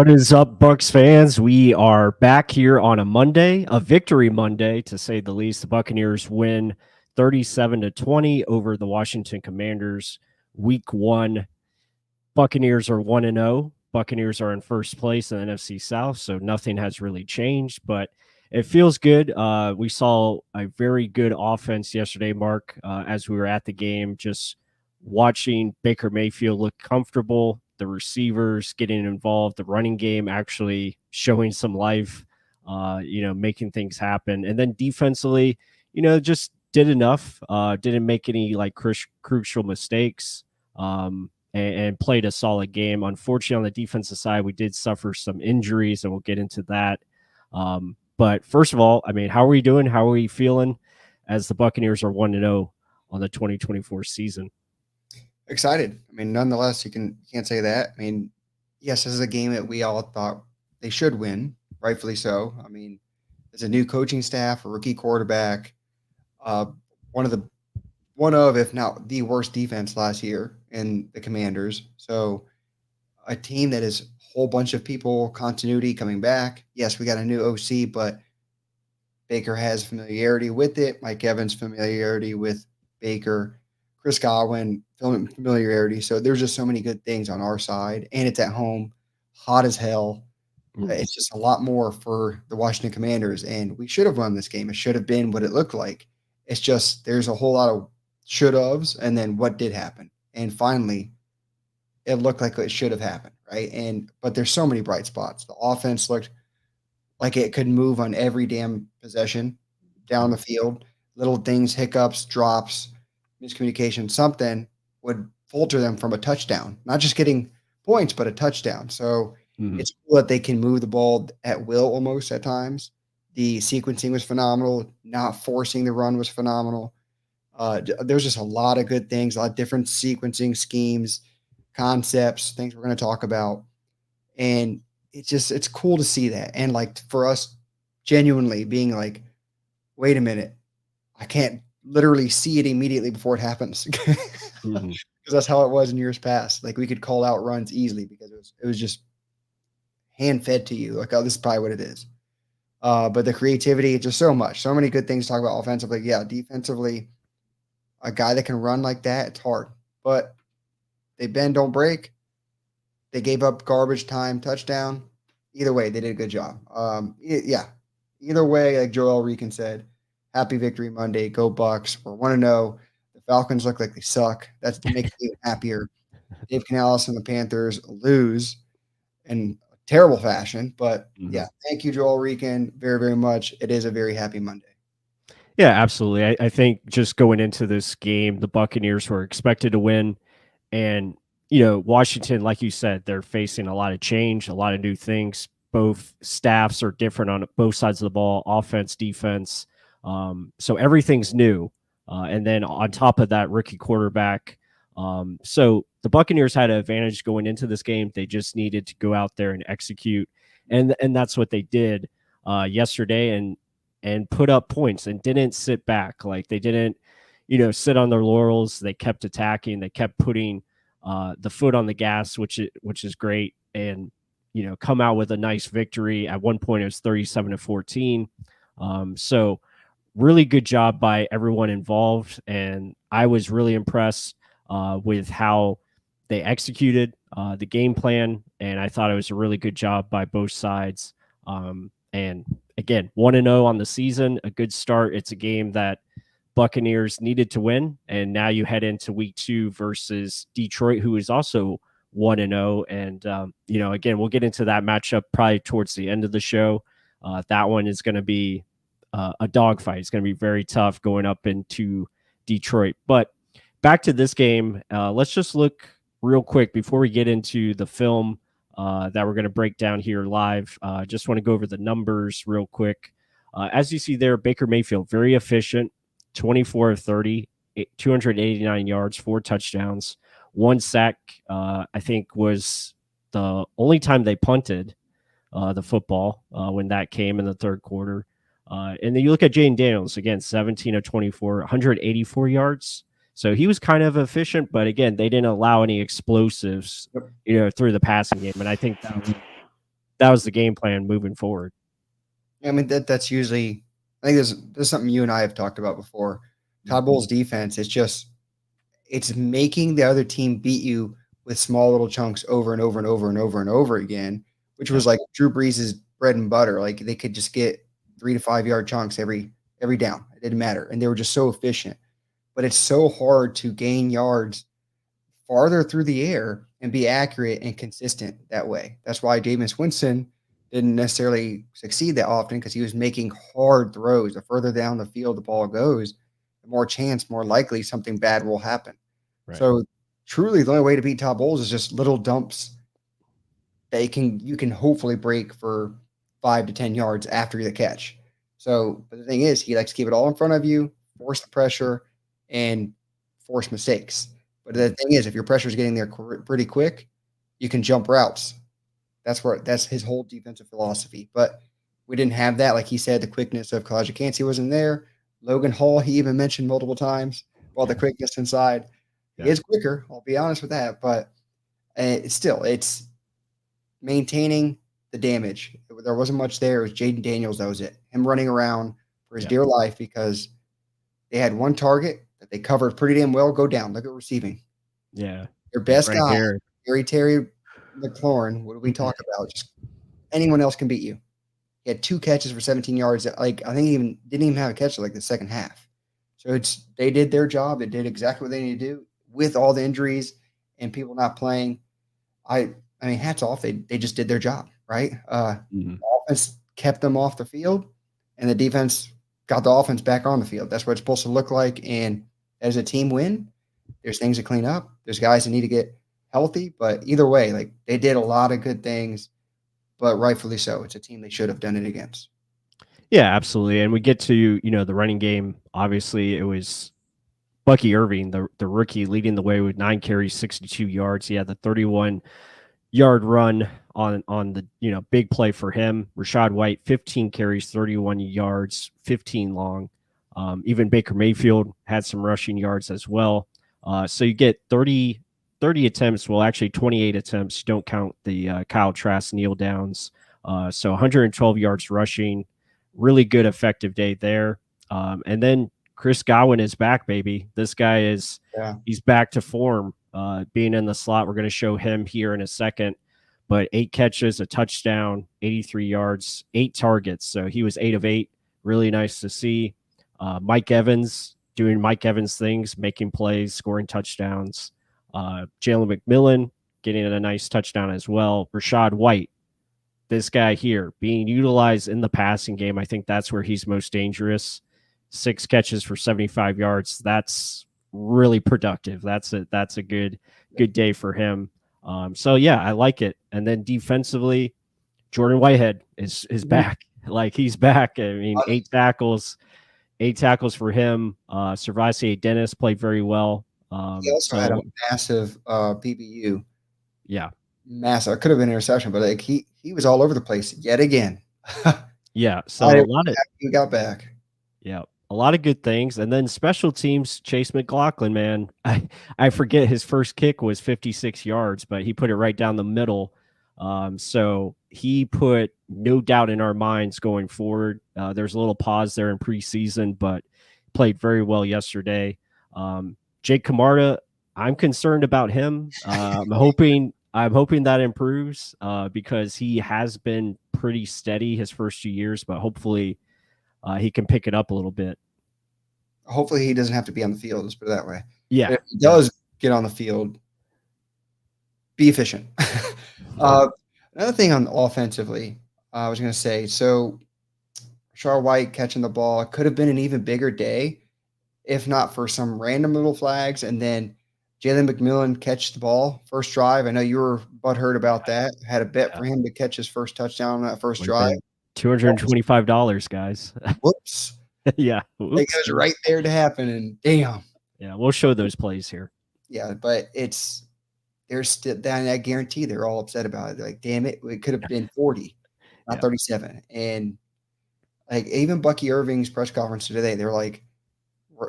What is up, Bucs fans? We are back here on a Monday, a victory Monday, to say the least. The Buccaneers win 37-20 over the Washington Commanders. Week 1, Buccaneers are 1-0. Buccaneers are in first place in the NFC South, so nothing has really changed, but it feels good. We saw a very good offense yesterday, Mark, as we were at the game, just watching Baker Mayfield look comfortable, the receivers getting involved, the running game actually showing some life, making things happen. And then defensively, just did enough, didn't make any crucial mistakes. And played a solid game. Unfortunately, on the defensive side, we did suffer some injuries, and we'll get into that. But first of all, I mean, how are we doing? How are we feeling as the Buccaneers are 1-0 on the 2024 season? Excited. I mean, nonetheless, you can't say that. I mean, yes, this is a game that we all thought they should win, rightfully so. I mean, there's a new coaching staff, a rookie quarterback, one of, if not the worst defense last year in the Commanders. So a team that is a whole bunch of people, continuity coming back. Yes, we got a new OC, but Baker has familiarity with it. Mike Evans familiarity with Baker. Chris Godwin familiarity. So there's just so many good things on our side, and it's at home, hot as hell. It's just a lot more for the Washington Commanders, and we should have won this game. It should have been what it looked like. It's just there's a whole lot of should-haves, and then what did happen. And finally, it looked like it should have happened, right? But there's so many bright spots. The offense looked like it could move on every damn possession down the field. Little things, hiccups, drops, miscommunication, something would falter them from a touchdown. Not just getting points, but a touchdown. So it's cool that they can move the ball at will almost at times. The sequencing was phenomenal. Not forcing the run was phenomenal. There's just a lot of good things, a lot of different sequencing schemes, concepts, things we're going to talk about. And it's cool to see that. And like for us genuinely being like, wait a minute, I can't literally see it immediately before it happens. Because that's how it was in years past. Like we could call out runs easily because it was just hand fed to you. Like, oh, this is probably what it is. But the creativity, just so many good things to talk about offensively. Yeah, defensively, a guy that can run like that, it's hard. But they bend, don't break. They gave up garbage time touchdown. Either way, they did a good job. Either way, like Joel Reekin said, happy victory Monday. Go Bucs. We're 1-0. The Falcons look like they suck. That makes me even happier. Dave Canales and the Panthers lose in terrible fashion. But yeah, thank you, Joel Reekin, very, very much. It is a very happy Monday. Yeah, absolutely. I think just going into this game, the Buccaneers were expected to win. And, Washington, like you said, they're facing a lot of change, a lot of new things. Both staffs are different on both sides of the ball, offense, defense. So everything's new. And then on top of that, rookie quarterback. So the Buccaneers had an advantage going into this game. They just needed to go out there and execute. And that's what they did yesterday and put up points and didn't sit back. Like they didn't, sit on their laurels. They kept attacking. They kept putting the foot on the gas, which is great. And, come out with a nice victory. At one point, it was 37-14. So really good job by everyone involved. And I was really impressed with how they executed the game plan. And I thought it was a really good job by both sides. And again, 1-0 on the season, a good start. It's a game that Buccaneers needed to win. And now you head into week 2 versus Detroit, who is also 1-0. And, again, we'll get into that matchup probably towards the end of the show. That one is going to be a dogfight. It's going to be very tough going up into Detroit. But back to this game, let's just look real quick before we get into the film that we're going to break down here live. Just want to go over the numbers real quick. As you see there, Baker Mayfield, very efficient, 24 of 30, 289 yards, 4 touchdowns, 1 sack. I think was the only time they punted the football when that came in the third quarter. And then you look at Jayden Daniels, again, 17 of 24, 184 yards. So he was kind of efficient, but again, they didn't allow any explosives, through the passing game. And I think that was the game plan moving forward. I mean, that's usually, I think there's something you and I have talked about before. Todd Bowles' defense, it's making the other team beat you with small little chunks over and over and over and over and over again, which Yeah, was like Drew Brees' bread and butter. Like they could just get 3 to 5 yard chunks every down. It didn't matter. And they were just so efficient. But it's so hard to gain yards farther through the air and be accurate and consistent that way. That's why Jameis Winston didn't necessarily succeed that often because he was making hard throws. The further down the field the ball goes, the more chance, more likely something bad will happen. right. So truly the only way to beat Todd Bowles is just little dumps that you can hopefully break for 5 to 10 yards after the catch. So, but the thing is, he likes to keep it all in front of you, force the pressure, and force mistakes. But the Mhm. thing is, if your pressure is getting there pretty quick, you can jump routes. That's his whole defensive philosophy. But we didn't have that. Like he said, the quickness of Kalijah Cansey wasn't there. Logan Hall, he even mentioned multiple times about the quickness inside. He Yeah, is quicker. I'll be honest with that. But it's maintaining the damage. There wasn't much there. It was Jaden Daniels. That was it. Him running around for his yeah, dear life because they had one target that they covered pretty damn well go down. Look at receiving. yeah, Their yeah. best Right guy, there. Terry McLaurin. What do we talk about? Just anyone else can beat you. He had 2 catches for 17 yards. Like I think he even didn't even have a catch like the second half. So they did their job. They did exactly what they needed to do with all the injuries and people not playing. I I mean, hats off. They just did their job, right? Mhm. Offense kept them off the field, and the defense got the offense back on the field. That's what it's supposed to look like. And as a team win, there's things to clean up. There's guys that need to get healthy, but either way, like they did a lot of good things, but rightfully so. It's a team they should have done it against. Yeah, absolutely. And we get to, the running game. Obviously, it was Bucky Irving, the rookie, leading the way with 9 carries, 62 yards. He had the 31-yard run on the big play for him. Rashad White, 15 carries, 31 yards, 15 long. Even Baker Mayfield had some rushing yards as well. So you get 30 attempts. Well, actually 28 attempts. Don't count the Kyle Trask kneel downs. So 112 yards rushing. Really good, effective day there. And then Chris Godwin is back, baby. This guy Yeah. he's back to form. Being in the slot, we're going to show him here in a second. But 8 catches, a touchdown, 83 yards, 8 targets. So he was 8 of 8. Really nice to see. Mike Evans doing Mike Evans things, making plays, scoring touchdowns. Jalen McMillan getting a nice touchdown as well. Rashad White, this guy here, being utilized in the passing game. I think that's where he's most dangerous. 6 catches for 75 yards. That's really productive. That's a good day for him. So yeah, I like it. And then defensively, Jordan Whitehead is Mhm. back. Like he's back. I mean, 8 tackles for him. Servassier Dennis played very well. He also had a So massive PBU. yeah, Massive. It could have been an interception, but like he was all over the place yet again. I yeah. So a am lot of happy he got back. Yeah, a lot of good things. And then special teams, Chase McLaughlin, man. I forget his first kick was 56 yards, but he put it right down the middle. So he put no doubt in our minds going forward. There's a little pause there in preseason, but played very well yesterday. Jake Camarda, I'm concerned about him. I'm hoping that improves because he has been pretty steady his first few years, but hopefully he can pick it up a little bit. Hopefully, he doesn't have to be on the field. Let's put it that way. But Yeah, if he yeah, does get on the field, be efficient. yeah, uh, Another thing on offensively, I was going to say, so Char White catching the ball could have been an even bigger day if not for some random little flags. And then Jalen McMillan catch the ball first drive. I know you were butthurt about that. Had a bet yeah. for him to catch his first touchdown on that first Would have drive. been $225, guys. Whoops. Yeah, Like it oops. was right there to happen. And damn. Yeah, we'll show those plays here. Yeah, but there's still that guarantee they're all upset about it. They're like, damn it, it could have been 40, not Yeah, 37. And like even Bucky Irving's press conference today, they're like,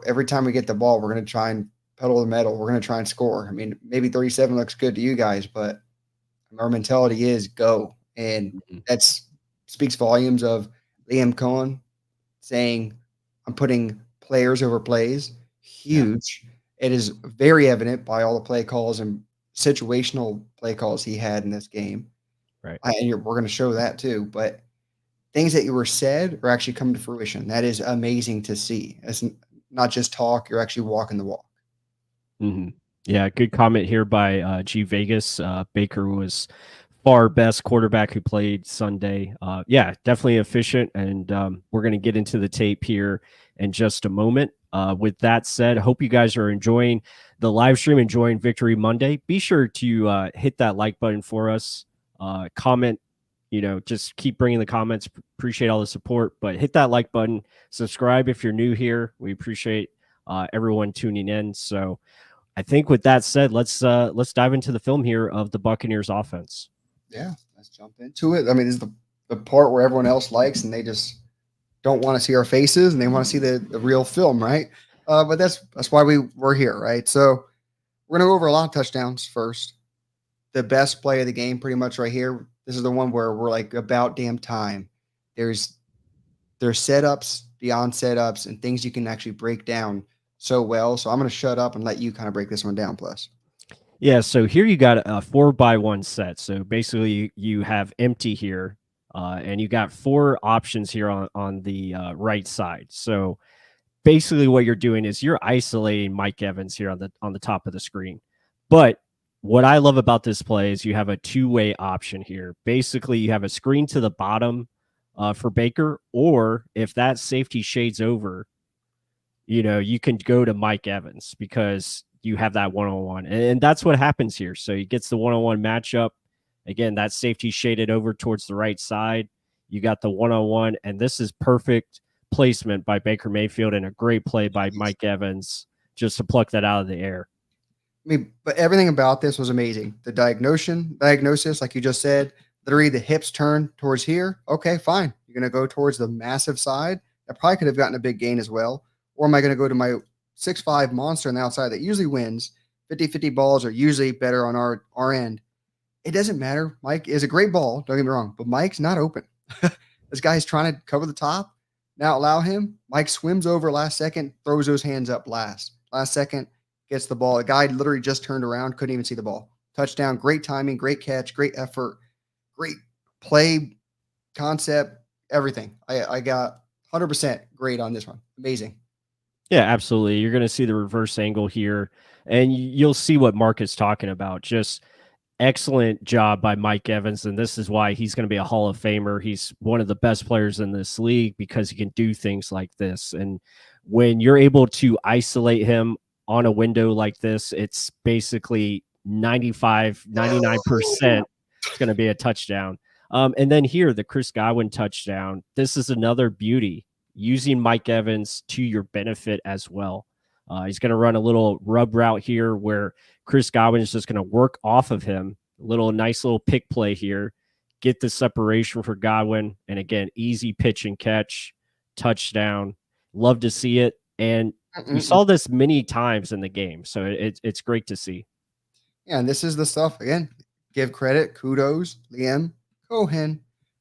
every time we get the ball, we're going to try and pedal the metal. We're going to try and score. I mean, maybe 37 looks good to you guys, but our mentality is go. And Mhm. that's speaks volumes of Liam Cohen saying, I'm putting players over plays. Yeah, Huge. It is very evident by all the play calls and situational play calls he had in this game. right. We're going to show that too. But things that you were said are actually coming to fruition. That is amazing to see. It's not just talk, you're actually walking the walk. Mhm. Yeah, good comment here by G Vegas. Baker was far best quarterback who played Sunday. Yeah, definitely efficient, and we're going to get into the tape here in just a moment. With that said, I hope you guys are enjoying the live stream, enjoying Victory Monday. Be sure to hit that like button for us. Comment, just keep bringing the comments. Appreciate all the support, but hit that like button. Subscribe if you're new here. We appreciate everyone tuning in. So I think with that said, let's dive into the film here of the Buccaneers offense. Yeah, let's jump into it. I mean, this is the part where everyone else likes and they just don't want to see our faces and they want to see the real film, right? But that's why we're here, right? So we're gonna go over a lot of touchdowns first. The best play of the game, pretty much right here. This is the one where we're like about damn time. There's there's setups beyond setups and things you can actually break down so well. So I'm gonna shut up and let you kind of break this one down, plus. Yeah, so here you got a 4-by-1 set. So basically, you have empty here, and you got four options here on the right side. So basically, what you're doing is you're isolating Mike Evans here on the top of the screen. But what I love about this play is you have a two-way option here. Basically, you have a screen to the bottom for Baker, or if that safety shades over, you can go to Mike Evans because you have that one-on-one. And that's what happens here. So he gets the one-on-one matchup. Again, that safety shaded over towards the right side. You got the one-on-one, and this is perfect placement by Baker Mayfield and a great play by Mike Evans just to pluck that out of the air. I mean, but everything about this was amazing. The diagnosis, like you just said, literally the hips turn towards here. Okay, fine. You're going to go towards the massive side. I probably could have gotten a big gain as well. Or am I going to go to my 6'5" monster on the outside that usually wins? 50-50 balls are usually better on our end. It doesn't matter. Mike is a great ball. Don't get me wrong, but Mike's not open. This guy's trying to cover the top. Now allow him. Mike swims over last second, throws those hands up last second, gets the ball. A guy literally just turned around, couldn't even see the ball. Touchdown, great timing, great catch, great effort, great play concept, everything. I got 100% great on this one. Amazing. Yeah, absolutely. You're going to see the reverse angle here, and you'll see what Mark is talking about. Just excellent job by Mike Evans, and this is why he's going to be a Hall of Famer. He's one of the best players in this league because he can do things like this. And when you're able to isolate him on a window like this, it's basically 95, 99%. It's going to be a touchdown. And then here, the Chris Godwin touchdown. This is another beauty, using Mike Evans to your benefit as well. He's going to run a little rub route here where Chris Godwin is just going to work off of him. Nice little pick play here. Get the separation for Godwin. And again, easy pitch and catch, touchdown. Love to see it. And we saw this many times in the game. So it's great to see. Yeah, and this is the stuff again. Give credit, kudos, Liam Cohen,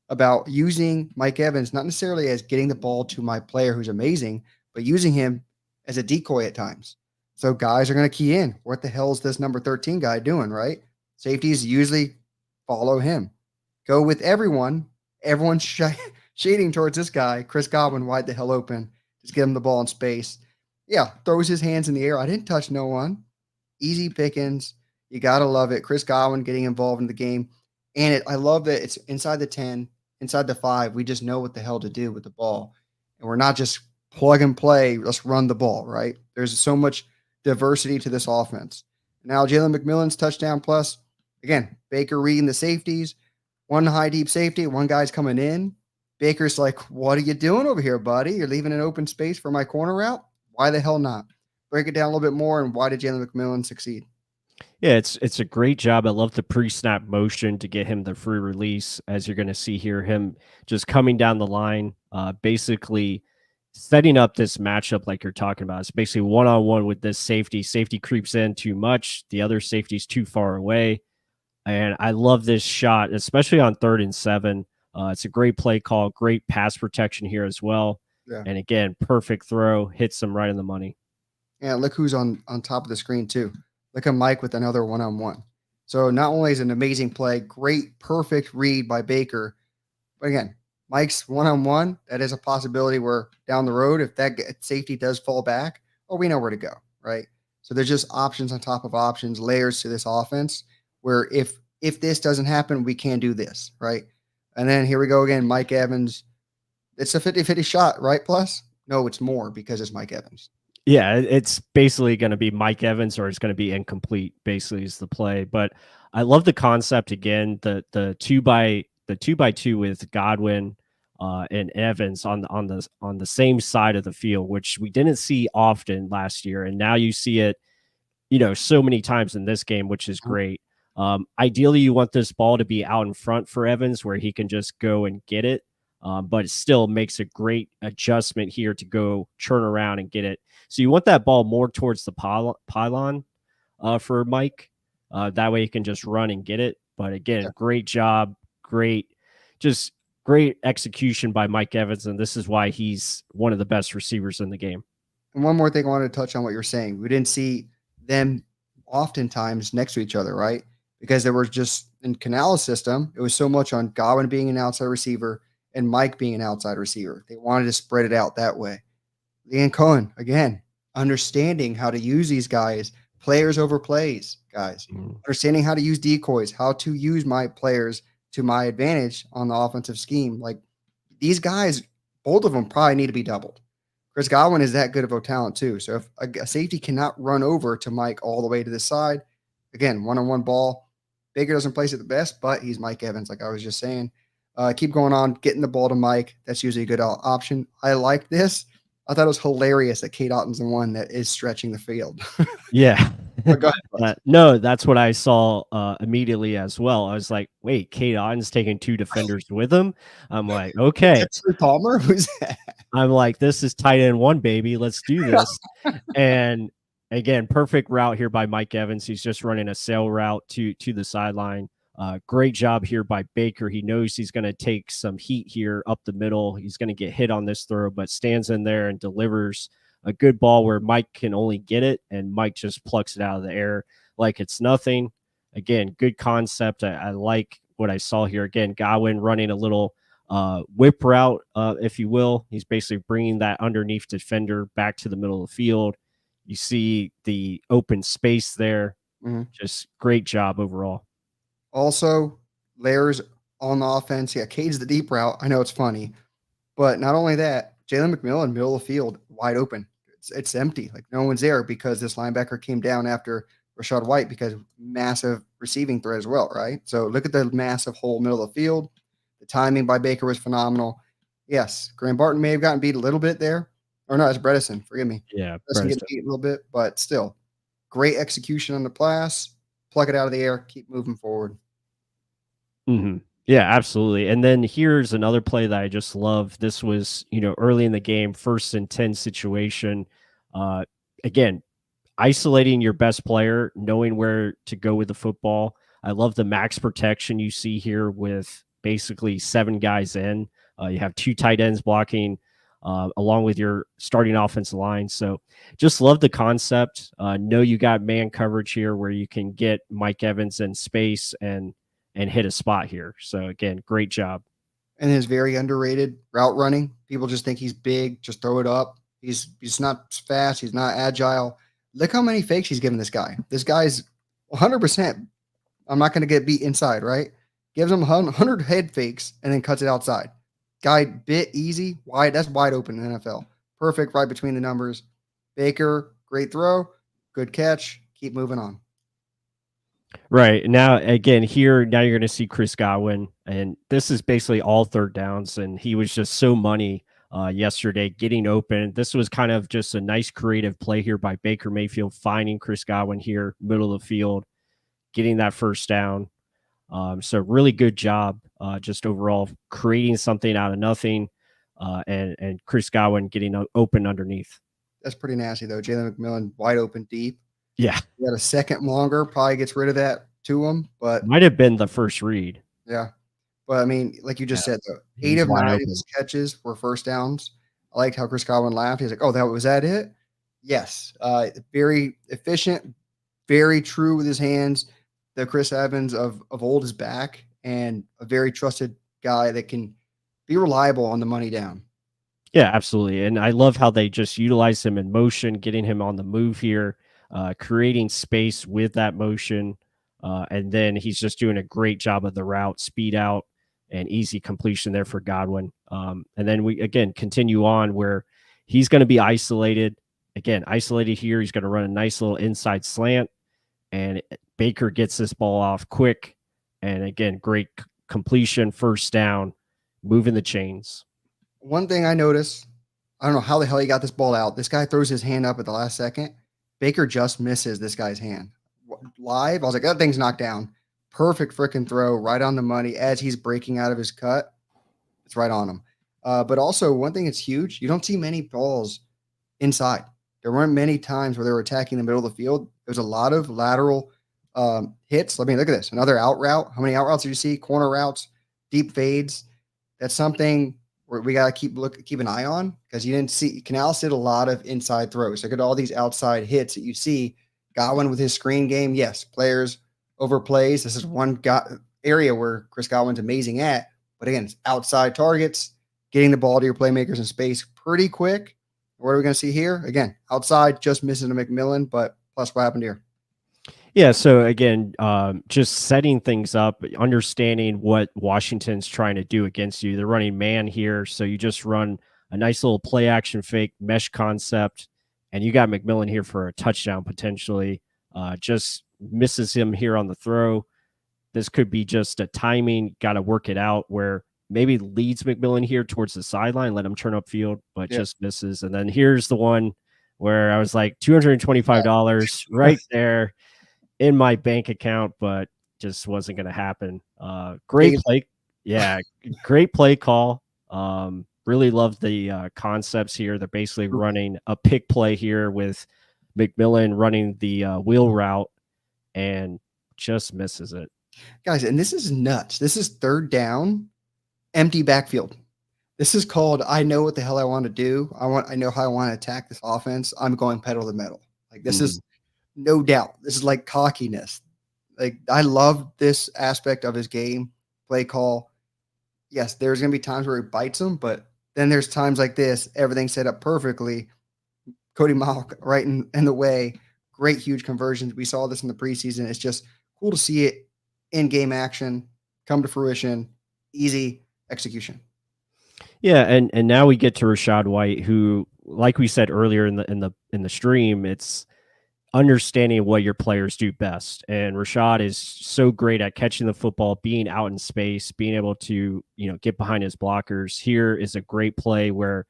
about using Mike Evans not necessarily as getting the ball to my player who's amazing, but using him as a decoy at times. So guys are going to key in. What the hell is this number 13 guy doing? Right? Safeties usually follow him. Go with everyone. Everyone's shading towards this guy, Chris Godwin, wide the hell open. Just get him the ball in space. Yeah, throws his hands in the air. I didn't touch no one. Easy pickings. You gotta love it. Chris Godwin getting involved in the game, and I love that it's inside the 10, inside the 5. We just know what the hell to do with the ball, and we're not just plug and play. Let's run the ball, right? There's so much diversity to this offense. Now Jalen McMillan's touchdown plus. Again, Baker reading the safeties. One high deep safety. One guy's coming in. Baker's like, "What are you doing over here, buddy? You're leaving an open space for my corner route. Why the hell not?" Break it down a little bit more, and why did Jalen McMillan succeed? Yeah, it's a great job. I love the pre-snap motion to get him the free release, as you're going to see here. Him just coming down the line, basically setting up this matchup like you're talking about. It's basically one-on-one with this safety. Safety creeps in too much. The other safety's too far away. And I love this shot, especially on 3rd and 7. It's a great play call, great pass protection here as well. Yeah. And again, perfect throw, hits him right in the money. Yeah, look who's on top of the screen too. Look at Mike with another one-on-one. So not only is it an amazing play, great, perfect read by Baker, but again, Mike's one-on-one, that is a possibility where down the road, if that safety does fall back, oh, we know where to go, right? So there's just options on top of options, layers to this offense, where if this doesn't happen, we can do this, right? And then here we go again, Mike Evans. It's a 50-50 shot, right? Plus? No, it's more because it's Mike Evans. Yeah, it's basically going to be Mike Evans or it's going to be incomplete. Basically, is the play. But I love the concept again. The 2x2 with Godwin and Evans on the same side of the field, which we didn't see often last year, and now you see it, so many times in this game, which is great. Ideally, you want this ball to be out in front for Evans, where he can just go and get it. But it still makes a great adjustment here to go turn around and get it. So you want that ball more towards the pylon for Mike. That way he can just run and get it. But again, Yeah. great job, just great execution by Mike Evans, and this is why he's one of the best receivers in the game. And one more thing I wanted to touch on what you're saying. We didn't see them oftentimes next to each other, right? Because there was just in Canal's system, it was so much on Godwin being an outside receiver and Mike being an outside receiver. They wanted to spread it out that way. Leon Cohen, again, understanding how to use these guys, players over plays, guys, understanding how to use decoys, how to use my players to my advantage on the offensive scheme. Like these guys, both of them probably need to be doubled. Chris Godwin is that good of a talent too. So if a safety cannot run over to Mike all the way to the side, again, one-on-one ball, Baker doesn't place it the best, but he's Mike Evans, like I was just saying. Keep going on, getting the ball to Mike. That's usually a good option. I like this. I thought it was hilarious that Kate Otton's the one that is stretching the field. Yeah. But go ahead, No, that's what I saw immediately as well. I was like, wait, Kate Otton's taking 2 defenders with him. I'm like, okay. Jeffrey Palmer? Who's that? I'm like, this is tight end 1, baby. Let's do this. And again, perfect route here by Mike Evans. He's just running a sail route to the sideline. Great job here by Baker. He knows he's going to take some heat here up the middle. He's going to get hit on this throw, but stands in there and delivers a good ball where Mike can only get it, and Mike just plucks it out of the air like it's nothing. Again, good concept. I like what I saw here. Again, Godwin running a little whip route, if you will. He's basically bringing that underneath defender back to the middle of the field. You see the open space there. Just great job overall. Also, layers on the offense. Yeah, Cade's the deep route. I know it's funny, but not only that, Jalen McMillan, middle of the field, wide open. It's empty. Like no one's there because this linebacker came down after Rashad White because massive receiving threat as well, right? So look at the massive hole middle of the field. The timing by Baker was phenomenal. Yes, Graham Barton may have gotten beat a little bit there. Or no, it's Bredesen. Forgive me. Yeah, Bredesen get beat a little bit, but still, great execution on the pass. Pluck it out of the air. Keep moving forward. Yeah, absolutely. And then here's another play that I just love. This was, early in the game, 1st and 10 situation. Again, isolating your best player, knowing where to go with the football. I love the max protection you see here with basically 7 guys in. You have 2 tight ends blocking along with your starting offensive line. So just love the concept. Know you got man coverage here where you can get Mike Evans in space and hit a spot here. So again, great job. And his very underrated route running. People just think he's big, just throw it up. He's not fast, he's not agile. Look how many fakes he's given this guy. This guy's 100%. I'm not going to get beat inside, right? Gives him 100 head fakes and then cuts it outside. Guy bit easy, wide. That's wide open in the NFL. Perfect right between the numbers. Baker, great throw, good catch. Keep moving on. Right. Now, again, here, now you're going to see Chris Godwin, and this is basically all 3rd downs, and he was just so money yesterday getting open. This was kind of just a nice creative play here by Baker Mayfield, finding Chris Godwin here, middle of the field, getting that 1st down. So really good job just overall creating something out of nothing and Chris Godwin getting open underneath. That's pretty nasty, though. Jalen McMillan wide open deep. Yeah. He had a second longer, probably gets rid of that to him, but Might have been the first read. yeah. But I mean, like you Yeah, just said, though, he 8 was of wide 9 of open. his catches were first downs. I liked how Chris Godwin laughed. He's like, "Oh, that was that it?" Yes, very efficient, very true with his hands. The Chris Evans of old is back, and a very trusted guy that can be reliable on the money down. Yeah, absolutely. And I love how they just utilize him in motion, getting him on the move here, creating space with that motion. And then he's just doing a great job of the route, speed out, and easy completion there for Godwin. And then we, again, continue on where he's going to be isolated. Again, isolated here. He's going to run a nice little inside slant, and Baker gets this ball off quick. And again, great completion, first down, moving the chains. One thing I noticed, I don't know how the hell he got this ball out. This guy throws his hand up at the last second. Baker just misses this guy's hand. Live, I was like, that thing's knocked down. Perfect freaking throw, right on the money as he's breaking out of his cut. It's right on him. But also, one thing that's huge, you don't see many balls inside. There weren't many times where they were attacking the middle of the field. There's a lot of lateral hits. Let me look at this. Another out route. How many out routes did you see? Corner routes, deep fades. That's something where we got to keep an eye on because you didn't see Canales did a lot of inside throws. Look at all these outside hits that you see. Godwin with his screen game. Yes, players overplays. This is one area where Chris Godwin's amazing at. But again, it's outside targets, getting the ball to your playmakers in space pretty quick. What are we going to see here? Again, outside, just missing to McMillan, but plus what happened here? Yeah, so again, just setting things up, understanding what Washington's trying to do against you. They're running man here, so you just run a nice little play action fake mesh concept, and you got McMillan here for a touchdown potentially. Just misses him here on the throw. This could be just a timing, got to work it out where maybe leads McMillan here towards the sideline, let him turn upfield, but Yeah. just misses. And then here's the one where I was like $225 right there in my bank account, but just wasn't going to happen. Great play. Yeah, great play call. Really love the concepts here. They're basically running a pick play here with McMillan running the wheel route and just misses it. Guys, and this is nuts. This is third down, empty backfield. This is called I know what the hell I want to do. I know how I want to attack this offense. I'm going pedal to the metal. Like this is no doubt. This is like cockiness. Like I love this aspect of his game, play call. Yes, there's gonna be times where he bites them, but then there's times like this, everything set up perfectly. Cody Mauch right in the way. Great, huge conversions. We saw this in the preseason. It's just cool to see it in game action come to fruition. Easy execution. Yeah, and now we get to Rachaad White, who, like we said earlier in the stream, it's understanding what your players do best. And Rachaad is so great at catching the football, being out in space, being able to, get behind his blockers. Here is a great play where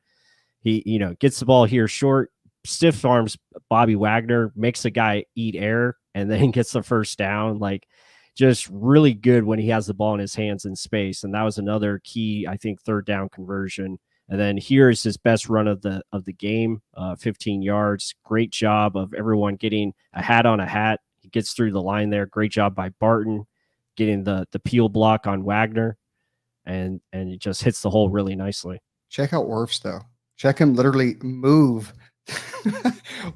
he, gets the ball here short, stiff arms Bobby Wagner, makes a guy eat air, and then gets the first down. Like, just really good when he has the ball in his hands in space. And that was another key, I think, third down conversion. And then here is his best run of the game, 15 yards. Great job of everyone getting a hat on a hat. He gets through the line there. Great job by Barton getting the peel block on Wagner, and he just hits the hole really nicely. Check out Wirfs though. Check him literally move.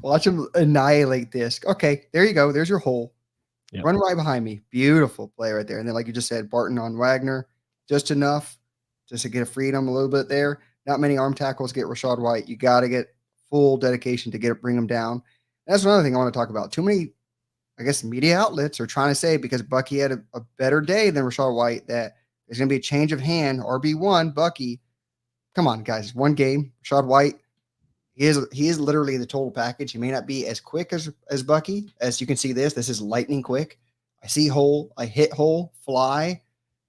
Watch him annihilate this. Okay, there you go. There's your hole. Yep. Run right behind me. Beautiful play right there. And then, like you just said, Barton on Wagner, just enough just to get a freedom a little bit there. Not many arm tackles get Rachaad White. You got to get full dedication to bring him down. And that's another thing I want to talk about. Too many, I guess, media outlets are trying to say because Bucky had a better day than Rachaad White that there's going to be a change of hand. RB1, Bucky. Come on, guys. One game. Rachaad White, he is literally the total package. He may not be as quick as Bucky. As you can see this is lightning quick. I see hole, I hit hole, fly.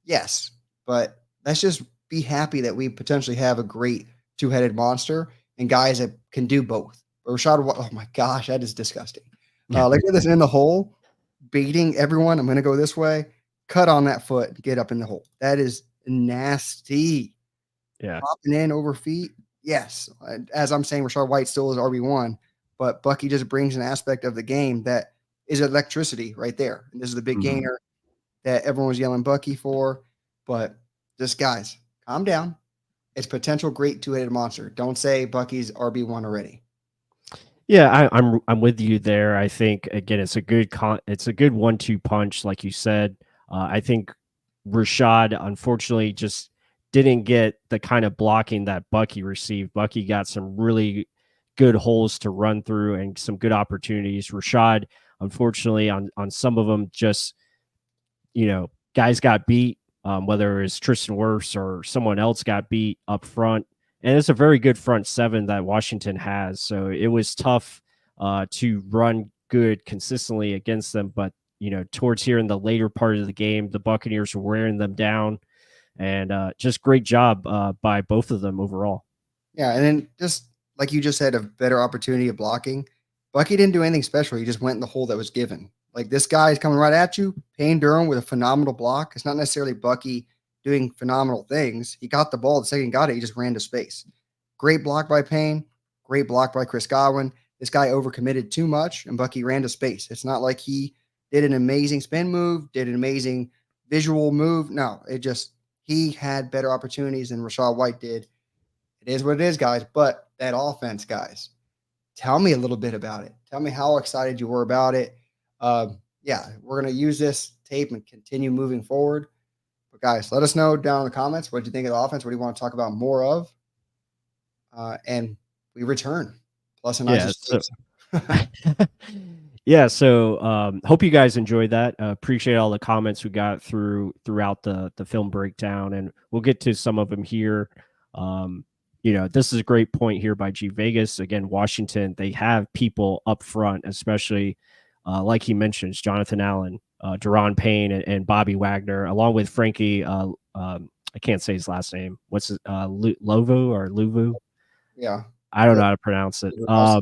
Yes, but let's just be happy that we potentially have a great two-headed monster and guys that can do both. But Rachaad, oh my gosh, that is disgusting. Look at this in the hole, baiting everyone. I'm going to go this way. Cut on that foot, get up in the hole. That is nasty. Yeah. Popping in over feet. Yes. As I'm saying, Rachaad White still is RB1, but Bucky just brings an aspect of the game that is electricity right there. And this is the big Mhm. gainer that everyone was yelling Bucky for. But just guys, calm down. It's potential great two-headed monster. Don't say Bucky's RB1 already. Yeah, I'm with you there. I think again, it's a good 1-2 punch, like you said. I think Rashad unfortunately just didn't get the kind of blocking that Bucky received. Bucky got some really good holes to run through and some good opportunities. Rashad, unfortunately, on some of them, just guys got beat, whether it's Tristan Wirfs or someone else got beat up front. And it's a very good front seven that Washington has. So it was tough to run good consistently against them. But, towards here in the later part of the game, the Buccaneers were wearing them down. And just great job by both of them overall. Yeah, and then just like you just said, a better opportunity of blocking. Bucky didn't do anything special. He just went in the hole that was given. Like this guy is coming right at you. Payne Durham with a phenomenal block. It's not necessarily Bucky doing phenomenal things. He got the ball the second he got it. He just ran to space. Great block by Payne. Great block by Chris Godwin. This guy overcommitted too much, and Bucky ran to space. It's not like he did an amazing spin move, did an amazing visual move. No, it just he had better opportunities than Rashad White did. It is what it is, guys. But that offense, guys, tell me a little bit about it. Tell me how excited you were about it. Yeah, we're going to use this tape and continue moving forward. But, guys, let us know down in the comments what you think of the offense. What do you want to talk about more of? And we return. Plus an Yeah. ice So, of yeah. So, hope you guys enjoyed that. Appreciate all the comments we got throughout the film breakdown, and we'll get to some of them here. Um, this is a great point here by G Vegas. Again, Washington, they have people up front, especially like he mentions, Jonathan Allen, Deron Payne, and Bobby Wagner, along with Frankie. I can't say his last name. What's it? Lovo or Luvu? yeah. I don't know how to pronounce it. Also,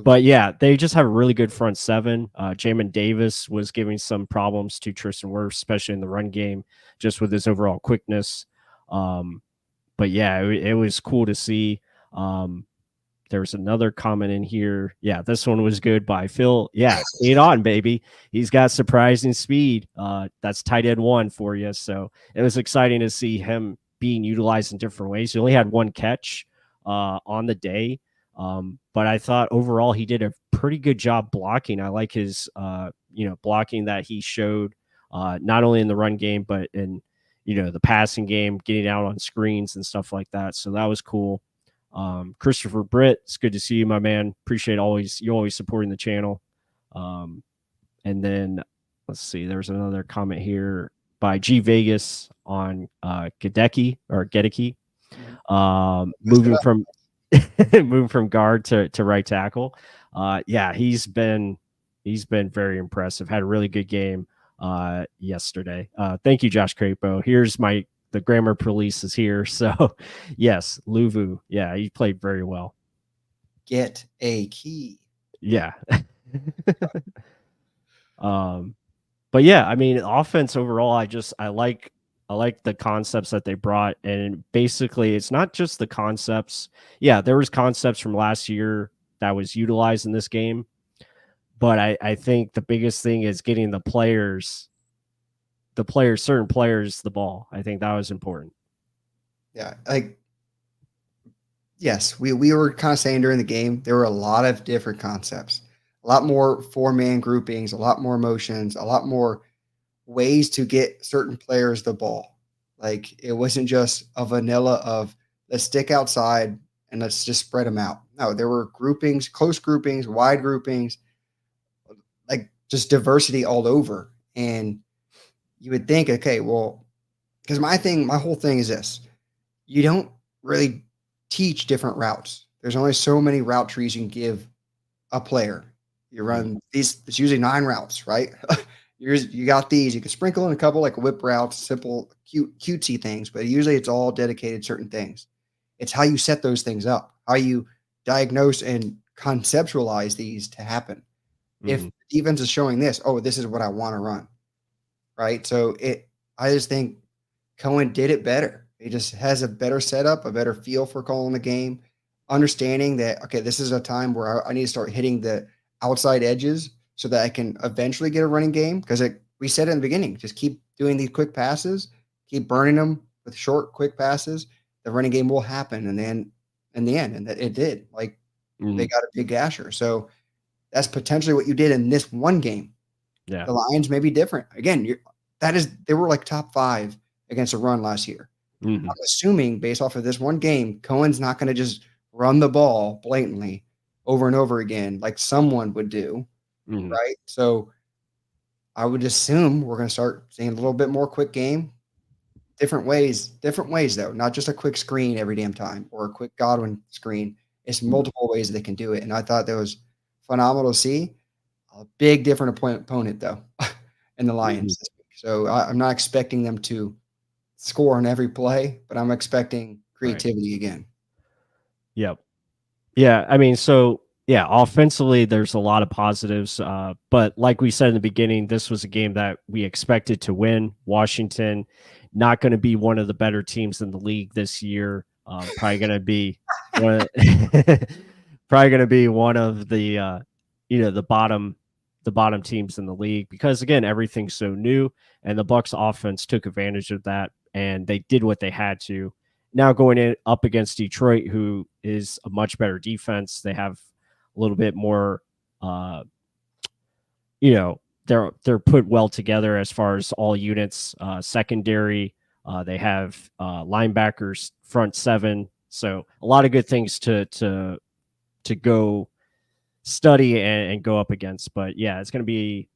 But yeah, they just have a really good front seven. Jamin Davis was giving some problems to Tristan Wirfs, especially in the run game, just with his overall quickness. But yeah, it was cool to see. There's another comment in here. Yeah, this one was good by Phil. Yeah, stayed on, baby. He's got surprising speed. That's tight end one for you. So it was exciting to see him being utilized in different ways. He only had one catch on the day. But I thought overall he did a pretty good job blocking. I like his blocking that he showed not only in the run game, but in the passing game, getting out on screens and stuff like that. So that was cool. Christopher Britt, it's good to see you, my man. Appreciate you always supporting the channel. And then let's see, there's another comment here by G Vegas on Gadecki or Gedecki. Moving from moving from guard to right tackle. Yeah, he's been very impressive. Had a really good game yesterday. Thank you, Josh Crapo. Here's the grammar police is here. So yes, Luvu. Yeah, he played very well. get a key. Yeah. But yeah, I mean, offense overall, I like the concepts that they brought, and basically, it's not just the concepts. Yeah, there was concepts from last year that was utilized in this game, but I think the biggest thing is getting certain players, the ball. I think that was important. Yeah, yes, we were kind of saying during the game there were a lot of different concepts, a lot more four-man groupings, a lot more motions, a lot more ways to get certain players the ball. Like it wasn't just a vanilla of let's stick outside and let's just spread them out. No, there were groupings, close groupings, wide groupings, like just diversity all over. And you would think, okay, well, because my whole thing is this: you don't really teach different routes. There's only so many route trees you can give a player. You run these, it's usually 9 routes, right? You got these. You can sprinkle in a couple like whip routes, simple, cutesy things, but usually it's all dedicated to certain things. It's how you set those things up, how you diagnose and conceptualize these to happen. If Mm-hmm. the defense is showing this, oh, this is what I want to run, right? So I just think Cohen did it better. He just has a better setup, a better feel for calling the game, understanding that, okay, this is a time where I need to start hitting the outside edges so that I can eventually get a running game. Because we said in the beginning, just keep doing these quick passes, keep burning them with short, quick passes. The running game will happen, and then in the end, and that it did. Like they Mhm. got a big gasher, so that's potentially what you did in this one game. Yeah. The Lions may be different. Again, they were like top 5 against a run last year. Mhm. I'm assuming based off of this one game, Cohen's not going to just run the ball blatantly over and over again like someone would do, Mhm. right? So I would assume we're going to start seeing a little bit more quick game, different ways though, not just a quick screen every damn time or a quick Godwin screen. It's Mhm. multiple ways they can do it, and I thought that was phenomenal to see. A big different opponent though, in the Mhm. Lions this week. So I'm not expecting them to score on every play, but I'm expecting Right. creativity again. Yep. Yeah, I mean, so yeah, offensively, there's a lot of positives. But like we said in the beginning, this was a game that we expected to win. Washington, not going to be one of the better teams in the league this year. Probably going to be one. Probably going to be one of the the bottom teams in the league because again, everything's so new, and the Bucs offense took advantage of that, and they did what they had to. Now going in up against Detroit, who is a much better defense, they have a little bit more, uh, they're put well together as far as all units, secondary. They have linebackers, front seven, so a lot of good things to go study and go up against. But yeah, it's gonna be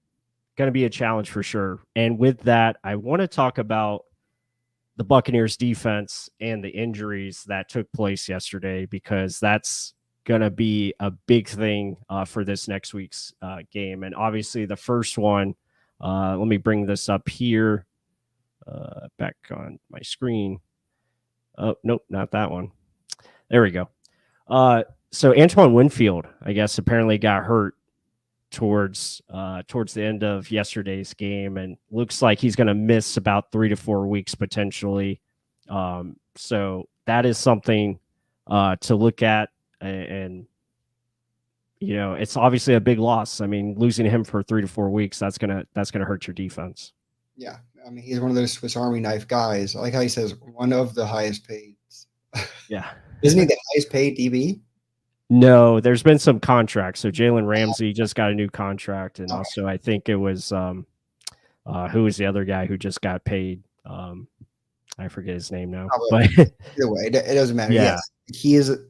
a challenge for sure. And with that, I want to talk about the Buccaneers defense and the injuries that took place yesterday because that's going to be a big thing for this next week's game. And obviously, the first one, let me bring this up here back on my screen. Oh, nope, not that one. There we go. So Antoine Winfield, I guess, apparently got hurt towards the end of yesterday's game, and looks like he's going to miss about 3 to 4 weeks potentially. So that is something to look at, and it's obviously a big loss. I mean, losing him for 3 to 4 weeks, that's gonna hurt your defense. Yeah, I mean he's one of those Swiss Army knife guys. I like how he says one of the highest paid. Yeah. Isn't he the highest paid DB? No, there's been some contracts. So Jalen Ramsey just got a new contract, and Okay, also I think it was who was the other guy who just got paid? I forget his name now, probably. but Either way, it doesn't matter. yeah, Yes,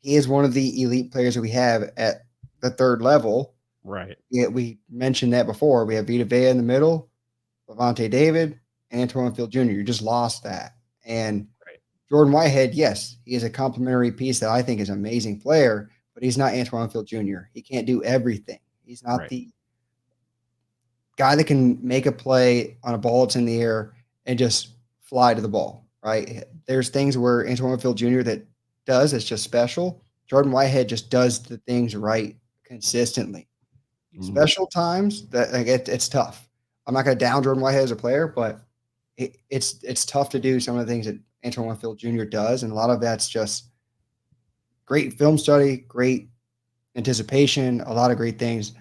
he is one of the elite players that we have at the third level. right, Yeah, we mentioned that before. We have Vita Vea in the middle, Levante David, and Antoine Field Jr. You just lost that. And right, Jordan Whitehead, yes, he is a complementary piece that I think is an amazing player, but he's not Antoine Field Jr. He can't do everything. He's not right. the guy that can make a play on a ball that's in the air and just fly to the ball, right? There's things where Antoine Field Jr. that does, it's just special. Jordan Whitehead just does the things right consistently. Mhm, Special times that like it's tough. I'm not going to down Jordan Whitehead as a player, but it's tough to do some of the things that Antoine Field Jr. does, and a lot of that's just great film study, great anticipation, a lot of great things.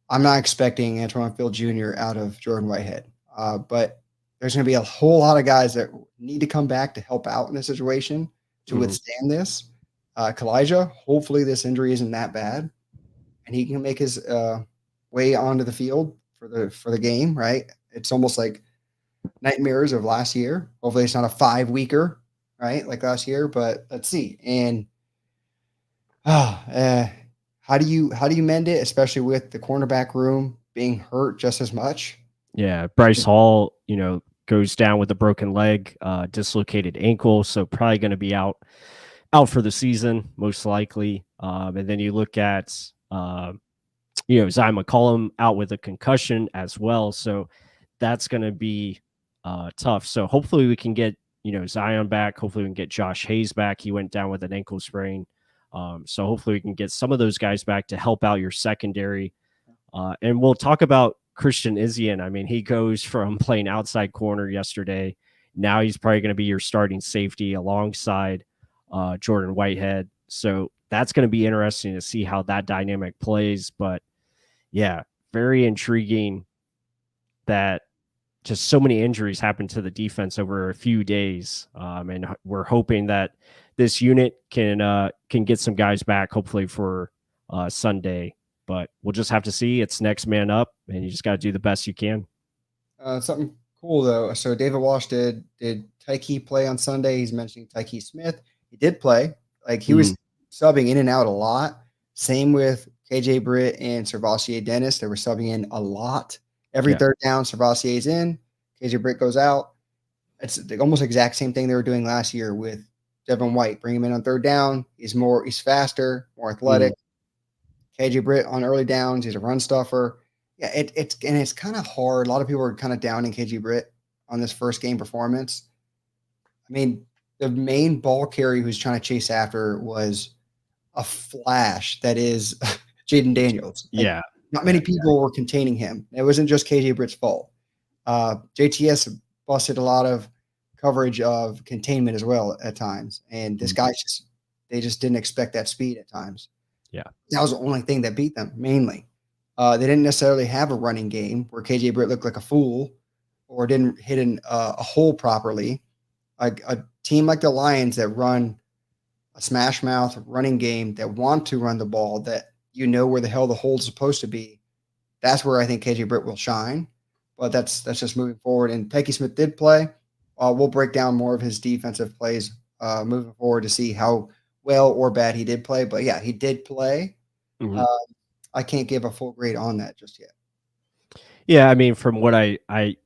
I'm not expecting Antoine Field Jr. out of Jordan Whitehead, but there's going to be a whole lot of guys that need to come back to help out in this situation to mhm, withstand this. Kalijah, hopefully this injury isn't that bad, and he can make his way onto the field for the game. Right? It's almost like nightmares of last year. Hopefully, it's not a 5 weeker, right, like last year. But let's see. And oh, how do you mend it, especially with the cornerback room being hurt just as much? yeah. Bryce Hall, goes down with a broken leg, dislocated ankle, so probably going to be out for the season most likely. And then you look at Zion McCollum out with a concussion as well, so that's going to be tough. So hopefully we can get Zion back. Hopefully we can get Josh Hayes back. He went down with an ankle sprain. So hopefully we can get some of those guys back to help out your secondary. And we'll talk about Christian Izien. I mean, he goes from playing outside corner yesterday. Now he's probably going to be your starting safety alongside Jordan Whitehead. So that's going to be interesting to see how that dynamic plays. But Yeah, very intriguing that just so many injuries happened to the defense over a few days, and we're hoping that this unit can get some guys back, hopefully for Sunday. But we'll just have to see. It's next man up, and you just got to do the best you can. Something cool though. So David Walsh did Tyke play on Sunday? He's mentioning Tyke Smith. He did play. Like he was subbing in and out a lot. Same with KJ Britt and Servassier Dennis. They were subbing in a lot. Every Yeah. third down, Servassier's in. KJ Britt goes out. It's the almost exact same thing they were doing last year with Devin White. Bring him in on third down. He's faster, more athletic. KJ Britt on early downs. He's a run stuffer. Yeah, it's kind of hard. A lot of people are kind of downing KJ Britt on this first game performance. I mean, the main ball carrier who's trying to chase after was a flash that is Jaden Daniels. Like, Yeah. not many people were containing him. It wasn't just KJ Britt's fault. JTS busted a lot of coverage of containment as well at times. And this guy they just didn't expect that speed at times. Yeah. That was the only thing that beat them mainly. They didn't necessarily have a running game where KJ Britt looked like a fool or didn't hit a hole properly. A team like the Lions that run a smash mouth running game, that want to run the ball, that you know where the hell the hole's supposed to be, that's where I think KJ Britt will shine. But that's just moving forward. And Tyke Smith did play. We'll break down more of his defensive plays moving forward to see how well or bad he did play. But yeah, he did play. I can't give a full grade on that just yet. Yeah, I mean, from what I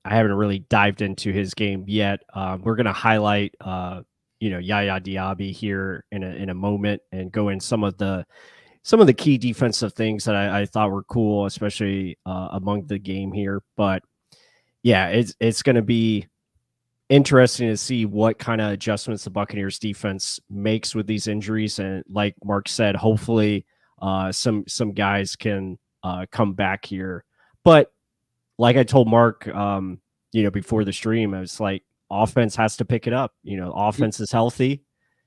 haven't really dived into his game yet. We're gonna highlight Yaya Diaby here in a moment and go in some of the key defensive things that I thought were cool, especially among the game here. But yeah, it's gonna be interesting to see what kind of adjustments the Buccaneers defense makes with these injuries. And like Mark said, hopefully some guys can come back here. But like I told Mark, before the stream, I was like, offense has to pick it up. Offense is healthy.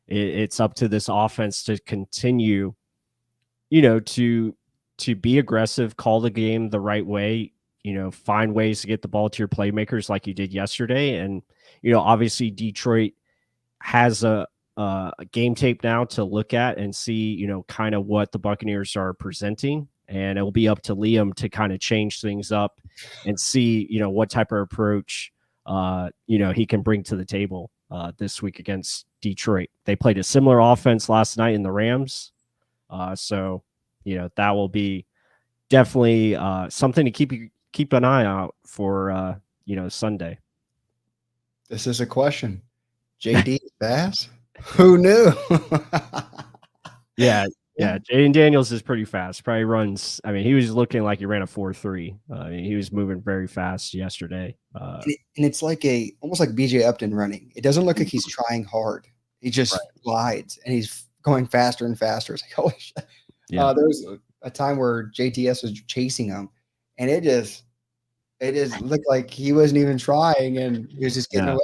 It's up to this offense to continue, to be aggressive, call the game the right way, find ways to get the ball to your playmakers like you did yesterday. And, obviously Detroit has a game tape now to look at and see, kind of what the Buccaneers are presenting. And it will be up to Liam to kind of change things up and see, what type of approach, he can bring to the table this week against Detroit. They played a similar offense last night in the Rams. So, that will be definitely something to keep an eye out for, Sunday. This is a question. JD Bass? Who knew? Yeah. Jaden Daniels is pretty fast. Probably runs. I mean, he was looking like he ran a 4.3. He was moving very fast yesterday. And it's like almost like BJ Upton running. It doesn't look like he's trying hard. He just glides and he's going faster and faster. It's like, holy shit. Yeah. There was a time where JTS was chasing him, and it just looked like he wasn't even trying, and he was just getting away.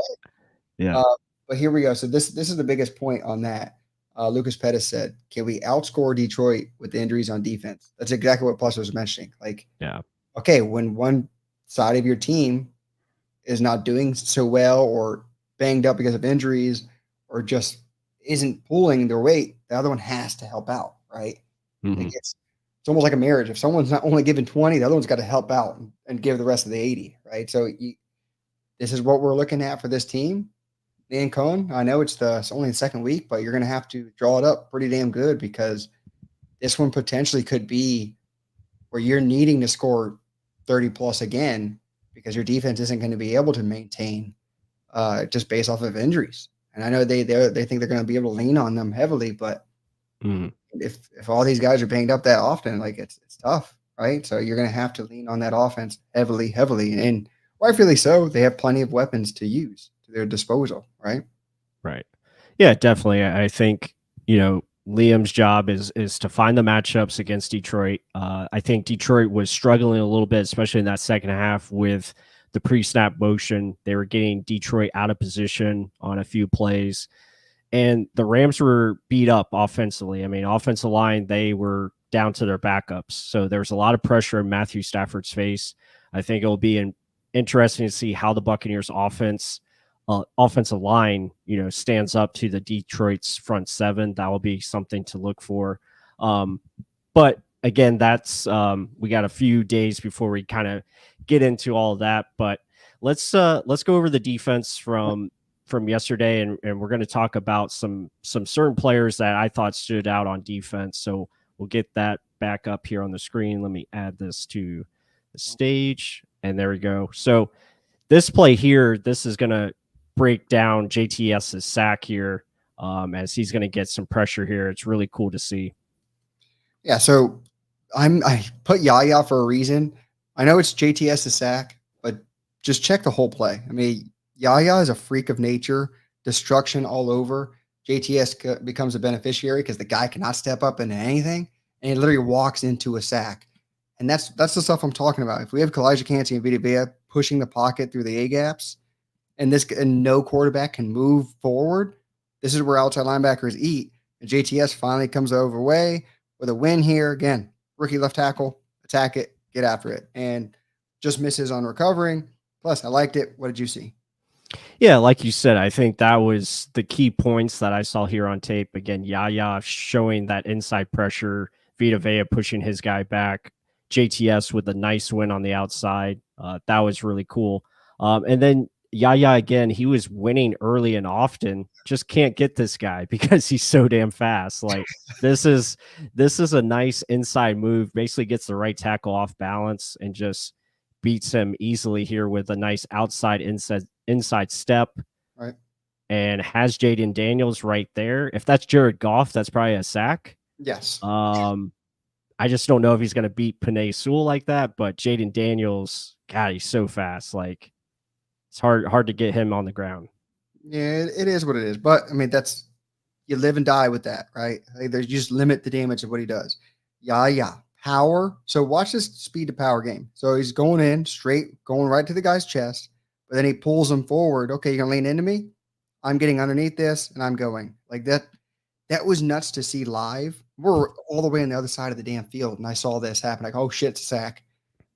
Yeah. But here we go. So this is the biggest point on that. Lucas Pettis said, "Can we outscore Detroit with the injuries on defense?" That's exactly what Plus was mentioning. Like, okay, when one side of your team is not doing so well or banged up because of injuries or just isn't pulling their weight, the other one has to help out, right? Like it's almost like a marriage. If someone's not only giving 20, the other one's got to help out and give the rest of the 80, right? So this is what we're looking at for this team. Dan Cohn, I know it's only the second week, but you're going to have to draw it up pretty damn good, because this one potentially could be where you're needing to score 30 plus again, because your defense isn't going to be able to maintain just based off of injuries. And I know they think they're going to be able to lean on them heavily, but if all these guys are banged up that often, like it's tough, right? So you're going to have to lean on that offense heavily, and rightfully so. They have plenty of weapons to use to their disposal, right? Right. Yeah, definitely. I think, Liam's job is to find the matchups against Detroit. I think Detroit was struggling a little bit, especially in that second half with the pre-snap motion. They were getting Detroit out of position on a few plays, and the Rams were beat up offensively. I mean, offensive line, they were down to their backups. So there's a lot of pressure in Matthew Stafford's face. I think it'll be interesting to see how the Buccaneers offensive line, stands up to the Detroit's front seven. That will be something to look for. But again, that's we got a few days before we kind of get into all of that. But let's go over the defense from yesterday, and we're going to talk about some certain players that I thought stood out on defense. So we'll get that back up here on the screen. Let me add this to the stage, and there we go. So this play here, this is going to break down JTS's sack here, as he's going to get some pressure here. It's really cool to see. Yeah, so I put Yaya for a reason. I know it's JTS's sack, but just check the whole play. I mean, Yaya is a freak of nature, destruction all over. JTS becomes a beneficiary because the guy cannot step up into anything, and he literally walks into a sack. And that's the stuff I'm talking about. If we have Kalijah Kancey and Vita Vea pushing the pocket through the A gaps, and no quarterback can move forward, this is where outside linebackers eat. And JTS finally comes over way with a win here. Again, rookie left tackle, attack it, get after it, and just misses on recovering. Plus, I liked it. What did you see? Yeah, like you said, I think that was the key points that I saw here on tape. Again, Yaya showing that inside pressure, Vita Vea pushing his guy back, JTS with a nice win on the outside. That was really cool. And then Yaya, again, he was winning early and often. Just can't get this guy because he's so damn fast. Like this is a nice inside move. Basically gets the right tackle off balance and just beats him easily here with a nice inside step. Right. And has Jaden Daniels right there. If that's Jared Goff, that's probably a sack. Yes. I just don't know if he's going to beat Penei Sewell like that, but Jaden Daniels, God, he's so fast. Like it's hard to get him on the ground. Yeah, it is what it is. But I mean, you live and die with that, right? Like, you just limit the damage of what he does. Yeah. Power. So watch this speed to power game. So he's going in straight, going right to the guy's chest, but then he pulls him forward. Okay, you're gonna lean into me. I'm getting underneath this, and I'm going like that. That was nuts to see live. We're all the way on the other side of the damn field, and I saw this happen. Like, oh shit, it's a sack.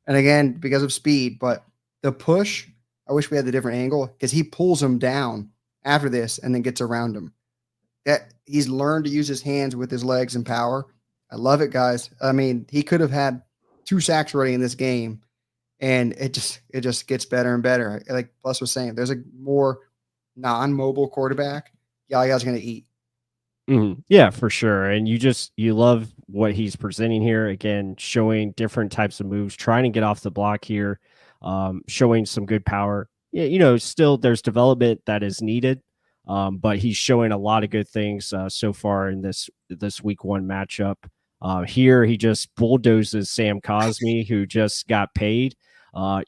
And again, because of speed, but the push. I wish we had the different angle because he pulls him down after this and then gets around him. That he's learned to use his hands with his legs and power. I love it, guys. I mean, he could have had 2 sacks already in this game, and it just gets better and better. Like Plus was saying, there's a more non-mobile quarterback. Yaya's going to eat. Yeah, for sure. And you love what he's presenting here. Again, showing different types of moves, trying to get off the block here, showing some good power. Yeah, still there's development that is needed, but he's showing a lot of good things so far in this week 1 matchup. Here, he just bulldozes Sam Cosmi, who just got paid.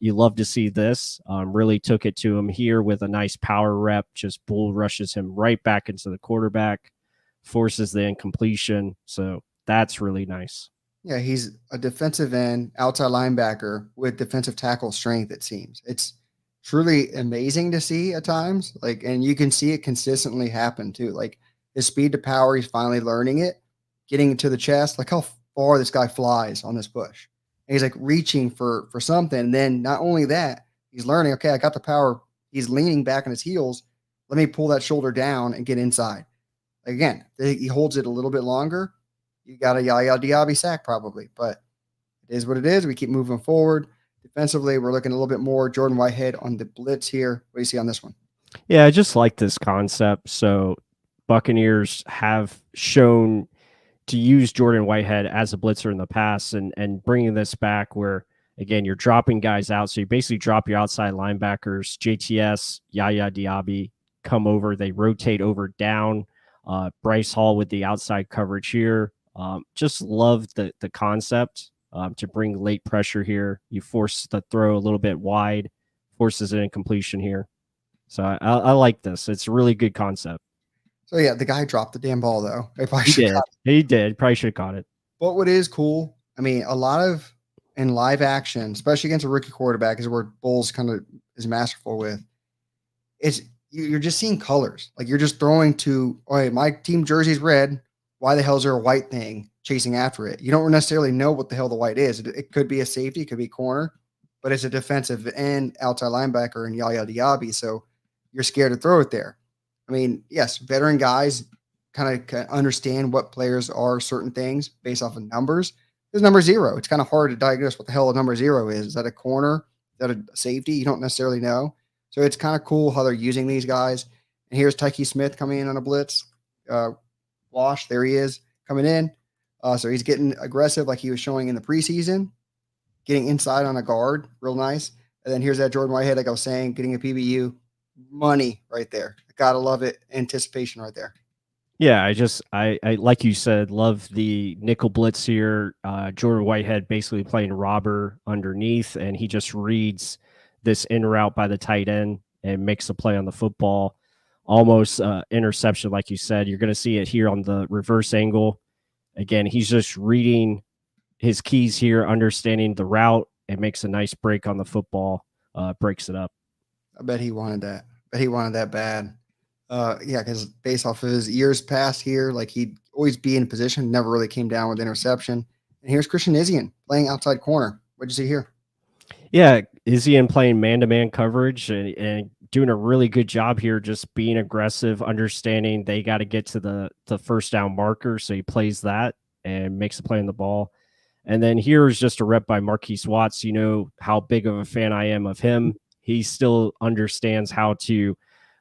You love to see this. Really took it to him here with a nice power rep, just bull rushes him right back into the quarterback, forces the incompletion. So that's really nice. Yeah, he's a defensive end, outside linebacker with defensive tackle strength, it seems. It's truly amazing to see at times. And you can see it consistently happen too. Like his speed to power, he's finally learning it, getting into the chest. Like how far this guy flies on this push. And he's like reaching for something. And then not only that, he's learning, okay, I got the power. He's leaning back on his heels. Let me pull that shoulder down and get inside. Again, he holds it a little bit longer. You got a Yaya Diaby sack probably, but it is what it is. We keep moving forward. Defensively, we're looking a little bit more Jordan Whitehead on the blitz here. What do you see on this one? Yeah, I just like this concept. So Buccaneers have shown to use Jordan Whitehead as a blitzer in the past, and bringing this back where, again, you're dropping guys out. So you basically drop your outside linebackers, JTS, Yaya Diaby, come over. They rotate over down. Bryce Hall with the outside coverage here. Just love the concept to bring late pressure here. You force the throw a little bit wide, forces an incompletion here. So I like this. It's a really good concept. So yeah, the guy dropped the damn ball though. He did. Probably should have caught it. But what is cool, I mean, a lot of in live action, especially against a rookie quarterback, is where Bulls kind of is masterful with. You're just seeing colors. Like you're just throwing to, all right, my team jersey's red. Why the hell is there a white thing chasing after it. You don't necessarily know what the hell the white is. It could be a safety, it could be corner, but it's a defensive end, outside linebacker, and Yaya Diaby. So you're scared to throw it there. I mean, yes, veteran guys kind of understand what players are certain things based off of numbers. There's number zero. It's kind of hard to diagnose what the hell a number zero is. Is that a corner? Is that a safety? You don't necessarily know. So it's kind of cool how they're using these guys. And here's Tyke Smith coming in on a blitz. Wash, there he is coming in. So he's getting aggressive like he was showing in the preseason, getting inside on a guard, real nice. And then here's that Jordan Whitehead, like I was saying, getting a PBU. Money right there. Gotta love it. Anticipation right there. Yeah, I like you said, love the nickel blitz here. Jordan Whitehead basically playing robber underneath, and he just reads this in route by the tight end and makes a play on the football. Almost interception, like you said. You're going to see it here on the reverse angle. Again, he's just reading his keys here, understanding the route, and makes a nice break on the football, breaks it up. I bet he wanted that. Bet he wanted that bad. Yeah, because based off of his years past here, like he'd always be in position, never really came down with interception. And here's Christian Izien playing outside corner. What'd you see here? Yeah, Izien playing man-to-man coverage and doing a really good job here, just being aggressive, understanding they got to get to the first down marker, so he plays that and makes a play on the ball. And then here's just a rep by Marquise Watts. You know how big of a fan I am of him. He still understands how to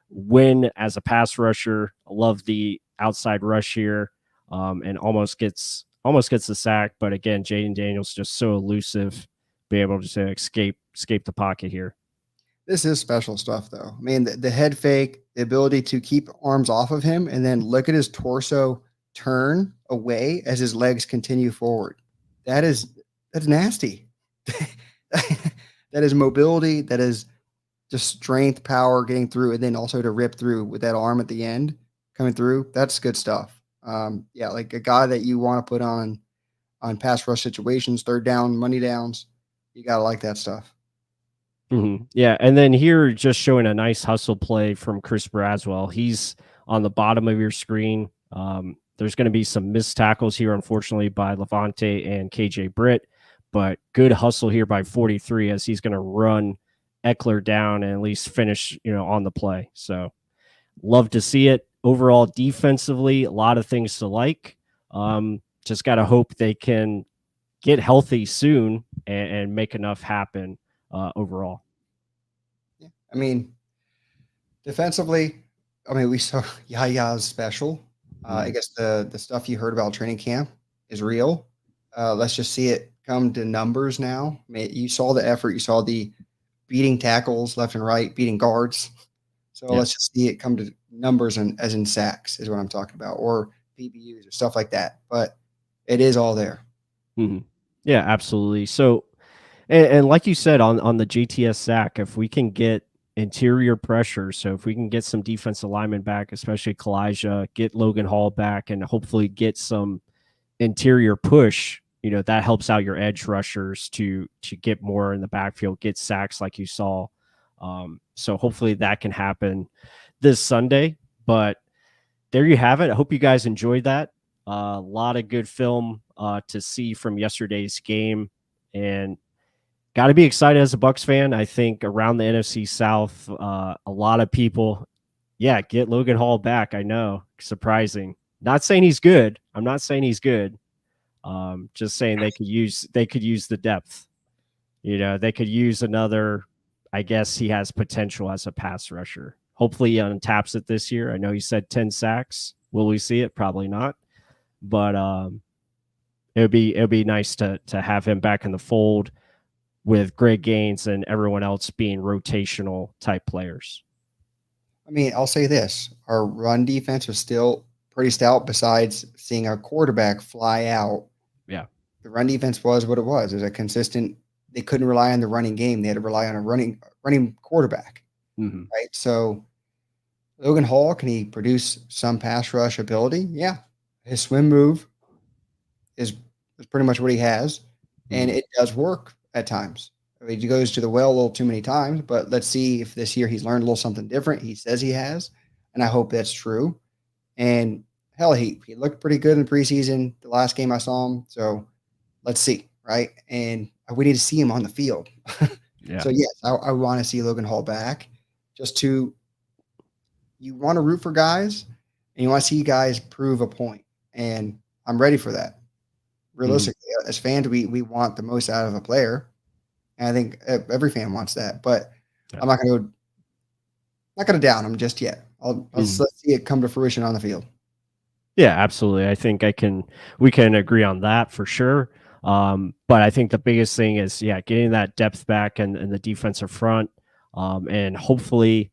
win as a pass rusher. I love the outside rush here, and almost gets the sack. But again, Jaden Daniels just so elusive, be able to escape the pocket here. This is special stuff, though. I mean, the head fake, the ability to keep arms off of him, and then look at his torso turn away as his legs continue forward. That's nasty. That is mobility. That is just strength, power getting through, and then also to rip through with that arm at the end coming through. That's good stuff. Yeah, like a guy that you want to put on pass rush situations, third down, money downs. You gotta like that stuff. Mm-hmm. Yeah, and then here just showing a nice hustle play from Chris Braswell. He's on the bottom of your screen. There's going to be some missed tackles here, unfortunately, by Levante and KJ Britt, but good hustle here by 43 as he's going to run Eckler down and at least finish, on the play. So love to see it. Overall, defensively, a lot of things to like. Just got to hope they can get healthy soon and make enough happen overall. Yeah. I mean, defensively, we saw Yaya's special. I guess the stuff you heard about training camp is real. Let's just see it come to numbers now. I mean, you saw the effort. You saw the beating tackles left and right, beating guards. So let's just see it come to numbers, and as in sacks is what I'm talking about, or PBUs or stuff like that. But it is all there. Mm-hmm. Yeah, absolutely. So, and like you said on the GTS sack, if we can get interior pressure, so if we can get some defensive linemen back, especially Kalijah, get Logan Hall back, and hopefully get some interior push, that helps out your edge rushers to get more in the backfield, get sacks like you saw. So hopefully that can happen this Sunday. But there you have it. I hope you guys enjoyed that. A lot of good film to see from yesterday's game, and got to be excited as a Bucs fan. I think around the NFC South, a lot of people, get Logan Hall back. I know, surprising. Not saying he's good. I'm not saying he's good. Just saying they could use the depth. They could use another. I guess he has potential as a pass rusher. Hopefully he untaps it this year. I know he said 10 sacks. Will we see it? Probably not. But it would be nice to have him back in the fold with Greg Gaines and everyone else being rotational type players. I mean, I'll say this. Our run defense was still pretty stout besides seeing our quarterback fly out. Yeah. The run defense was what it was. It was a consistent. They couldn't rely on the running game. They had to rely on a running quarterback. Mm-hmm. Right. So Logan Hall, can he produce some pass rush ability? Yeah. His swim move is pretty much what he has. And it does work at times. I mean, he goes to the well a little too many times, but let's see if this year he's learned a little something different. He says he has, and I hope that's true. And hell, he looked pretty good in preseason. The last game I saw him, so let's see, right? And we need to see him on the field. Yeah. So yes, I want to see Logan Hall back. Just to you want to root for guys, and you want to see guys prove a point, and I'm ready for that. Mhm. Realistically, as fans, we want the most out of a player, and I think every fan wants that. But Yeah. I'm not gonna down him just yet. Mhm. Let's see it come to fruition on the field. Yeah, absolutely. I think we can agree on that for sure. But I think the biggest thing is, yeah, getting that depth back and the defensive front. And hopefully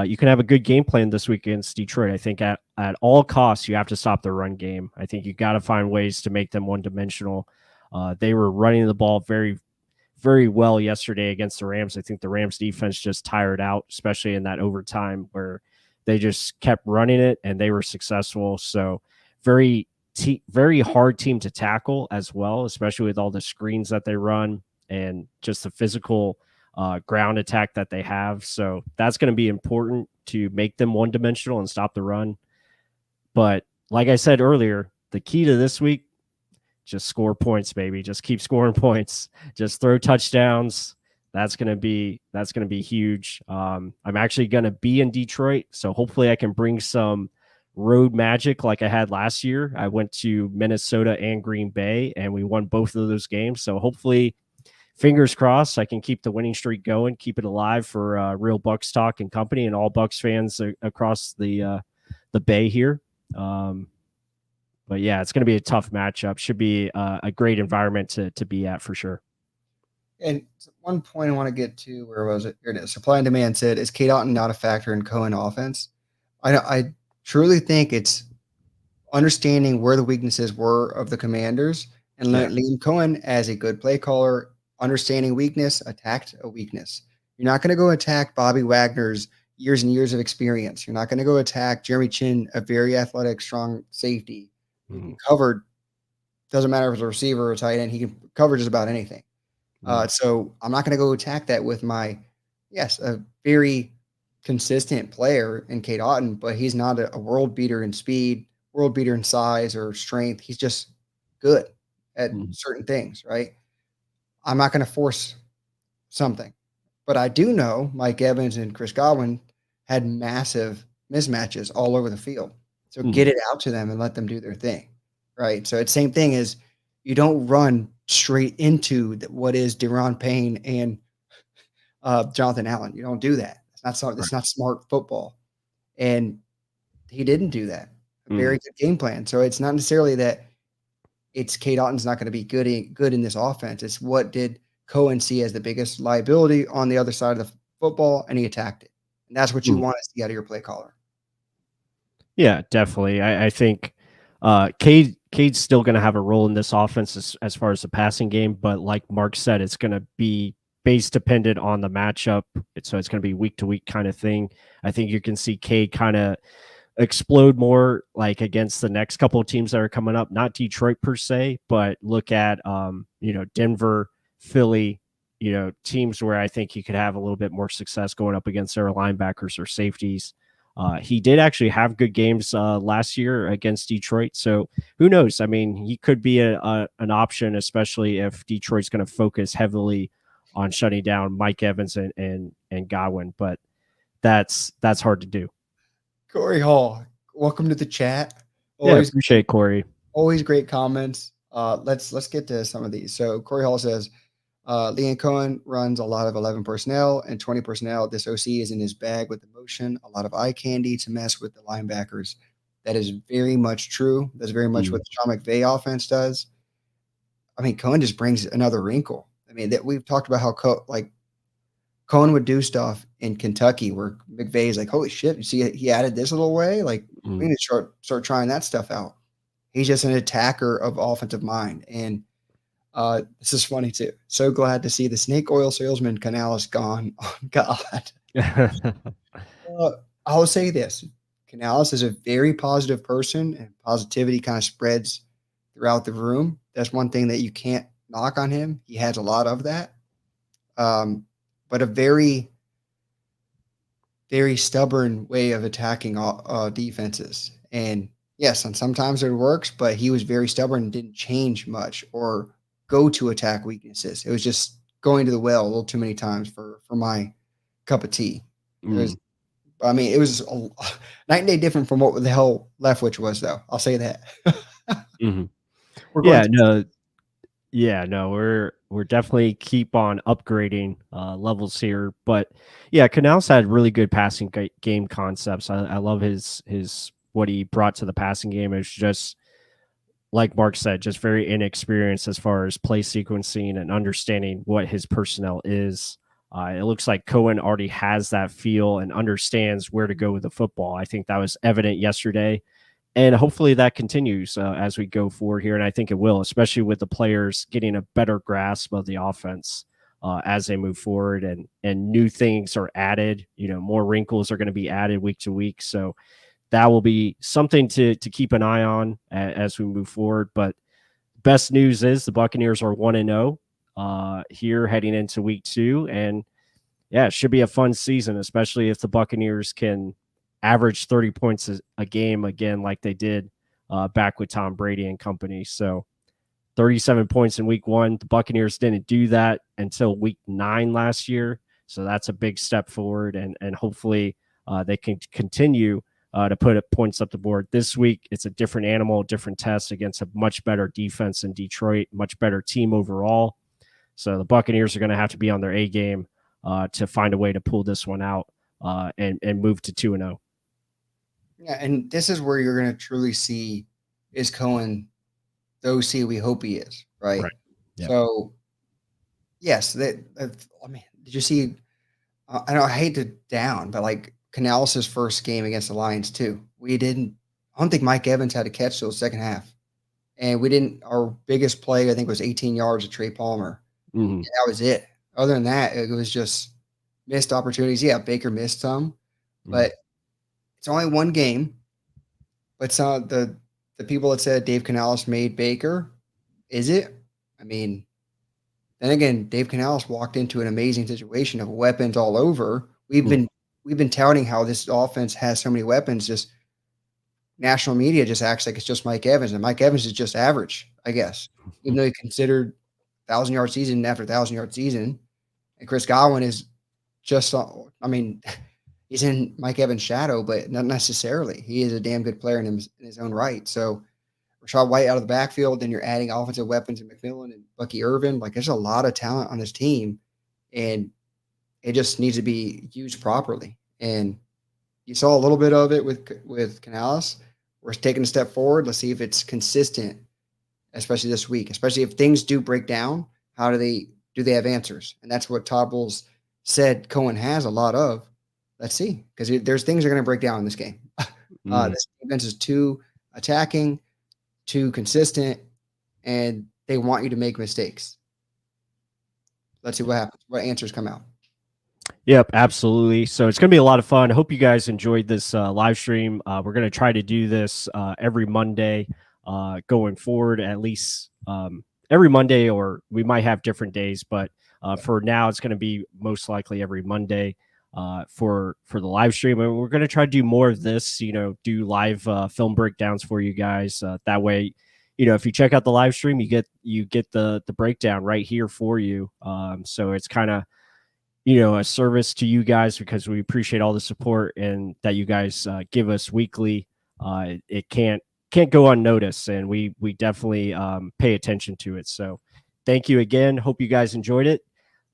you can have a good game plan this week against Detroit. I think at all costs, you have to stop the run game. I think you got to find ways to make them one dimensional. They were running the ball very well yesterday against the Rams. I think the Rams defense just tired out, especially in that overtime where they just kept running it and they were successful. So very hard team to tackle as well, especially with all the screens that they run and just the physical ground attack that they have. So that's going to be important to make them one dimensional and stop the run. But like I said earlier, the key to this week, just score points, baby. Just keep scoring points. Just throw touchdowns. That's gonna be huge. I'm actually gonna be in Detroit, so hopefully I can bring some road magic like I had last year. I went to Minnesota and Green Bay, and we won both of those games. So hopefully, fingers crossed, I can keep the winning streak going, keep it alive for real Bucs talk and company, and all Bucs fans across the Bay here. Um, but yeah, it's going to be a tough matchup. Should be a great environment to be at for sure. And one point I want to get to, where was it? Here it is. Supply and demand said, is Kate Otten not a factor in Cohen offense? I truly think it's understanding where the weaknesses were of the Commanders and Yeah. Liam Cohen as a good play caller, understanding weakness, attacked a weakness. You're not going to go attack Bobby Wagner's years and years of experience. You're not going to go attack Jeremy Chin, a very athletic, strong safety who Mm-hmm. can cover. Doesn't matter if it's a receiver or a tight end. He can cover just about anything. So I'm not going to go attack that with yes, a very consistent player in Kate Otten, but he's not a world beater in speed, world beater in size or strength. He's just good at Mm-hmm. certain things, right? I'm not going to force something, but I do know Mike Evans and Chris Godwin had massive mismatches all over the field. So Mm-hmm. get it out to them and let them do their thing, right? So it's same thing as you don't run straight into what is Deron Payne and Jonathan Allen. You don't do that. Right. It's not smart football, and he didn't do that. A Mm-hmm. very good game plan. So it's not necessarily that it's Kate Otton's not going to be good in this offense. It's what did Cohen see as the biggest liability on the other side of the football, and he attacked it. And that's what you Mm-hmm. want to see out of your play caller. Yeah, definitely. I think Cade's still going to have a role in this offense as far as the passing game, but like Mark said, it's going to be base dependent on the matchup. So it's going to be week to week kind of thing. I think you can see Cade kind of explode more like against the next couple of teams that are coming up, not Detroit per se, but look at Denver, Philly, teams where I think he could have a little bit more success going up against their linebackers or safeties. He did actually have good games last year against Detroit, so who knows? I mean, he could be an option, especially if Detroit's going to focus heavily on shutting down Mike Evans and Godwin, but that's hard to do. Corey Hall, welcome to the chat. Yeah, Always appreciate Corey. always great comments. Let's get to some of these. So Corey Hall says, Leon Cohen runs a lot of 11 personnel and 20 personnel. This OC is in his bag with emotion, a lot of eye candy to mess with the linebackers. That is very much true. That's very much Mm, what the Sean McVay offense does. I mean, Cohen just brings another wrinkle. I mean, that we've talked about how Cohen would do stuff in Kentucky where McVay is like, holy shit, you see he added this little way? Like, we mm. need to start trying that stuff out. He's just an attacker of offensive mind. And this is funny too. So glad to see the snake oil salesman Canales gone. Oh, God. Uh, I'll say this. Canales is a very positive person, and positivity kind of spreads throughout the room. That's one thing that you can't knock on him. He has a lot of that. But a very, very stubborn way of attacking defenses. And Yes, and sometimes it works, but he was very stubborn and didn't change much or go to attack weaknesses. It was just going to the well a little too many times for my cup of tea. It Mm, was, I mean, it was a night and day different from what the hell Leftwich was, though. I'll say that. mhm. We're going Yeah, through. no, yeah, no, we're definitely keep on upgrading levels here, but yeah, Canals had really good passing game concepts. I love his what he brought to the passing game. It's just like Mark said, just very inexperienced as far as play sequencing and understanding what his personnel is. It looks like Cohen already has that feel and understands where to go with the football. I think that was evident yesterday, and hopefully that continues as we go forward here. And I think it will, especially with the players getting a better grasp of the offense as they move forward, and new things are added. More wrinkles are going to be added week to week. So that will be something to keep an eye on as we move forward. But best news is the Buccaneers are 1-0 here heading into week 2, and yeah, it should be a fun season, especially if the Buccaneers can average 30 points a game again, like they did back with Tom Brady and company. So 37 points in week 1. The Buccaneers didn't do that until week 9 last year. So that's a big step forward. And hopefully they can continue to put points up the board. This week, it's a different animal, different test against a much better defense in Detroit, much better team overall. So the Buccaneers are going to have to be on their A game to find a way to pull this one out and move to 2-0. Yeah, and this is where you're going to truly see, is Cohen the OC we hope he is, right? Right. Yep. So yes, I mean, did you see? I know I hate to down, but like Canales' first game against the Lions too. We didn't. I don't think Mike Evans had a catch till the second half, and we didn't. Our biggest play, I think, was 18 yards of Trey Palmer. Mm-hmm. And that was it. Other than that, it was just missed opportunities. Yeah, Baker missed some, Mm-hmm. but it's only one game. But some of the people that said Dave Canales made Baker, is it? I mean, then again, Dave Canales walked into an amazing situation of weapons all over. We've been touting how this offense has so many weapons. Just national media just acts like it's just Mike Evans, and Mike Evans is just average, I guess. Even though he considered 1,000 yard season after 1,000 yard season, and Chris Godwin is just. I mean, he's in Mike Evans' shadow, but not necessarily. He is a damn good player in his own right. So Rashad White out of the backfield, then you're adding offensive weapons in McMillan and Bucky Irvin. Like there's a lot of talent on this team, and it just needs to be used properly. And you saw a little bit of it with Canales. We're taking a step forward. Let's see if it's consistent, especially this week. Especially if things do break down, how do they have answers? And that's what Todd Bowles said Cohen has a lot of. Let's see, because there's things that are going to break down in this game. Mm-hmm. This defense is too attacking, too consistent, and they want you to make mistakes. Let's see what happens, what answers come out. Yep, absolutely. So it's going to be a lot of fun. I hope you guys enjoyed this live stream. We're going to try to do this every Monday going forward, at least every Monday, or we might have different days. But for now, it's going to be most likely every Monday for the live stream. And we're going to try to do more of this. Do live film breakdowns for you guys. That way, if you check out the live stream, you get the breakdown right here for you. So it's kind of a service to you guys because we appreciate all the support and that you guys give us weekly. It can't go unnoticed, and we definitely pay attention to it. So thank you again. Hope you guys enjoyed it.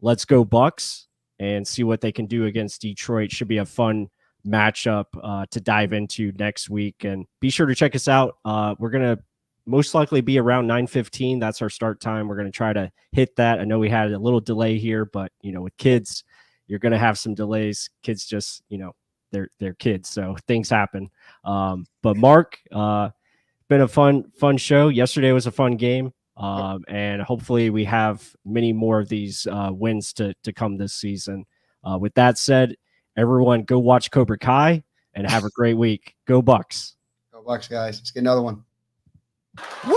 Let's go Bucs and see what they can do against Detroit. Should be a fun matchup to dive into next week. And be sure to check us out. We're gonna most likely be around 9:15. That's our start time. We're going to try to hit that. I know we had a little delay here, but with kids, you're going to have some delays. Kids just, they're kids, so things happen. But Mark, been a fun show. Yesterday was a fun game. And hopefully we have many more of these wins to come this season. With that said, everyone go watch Cobra Kai and have a great week. Go Bucs. Go Bucs, guys. Let's get another one. Woo!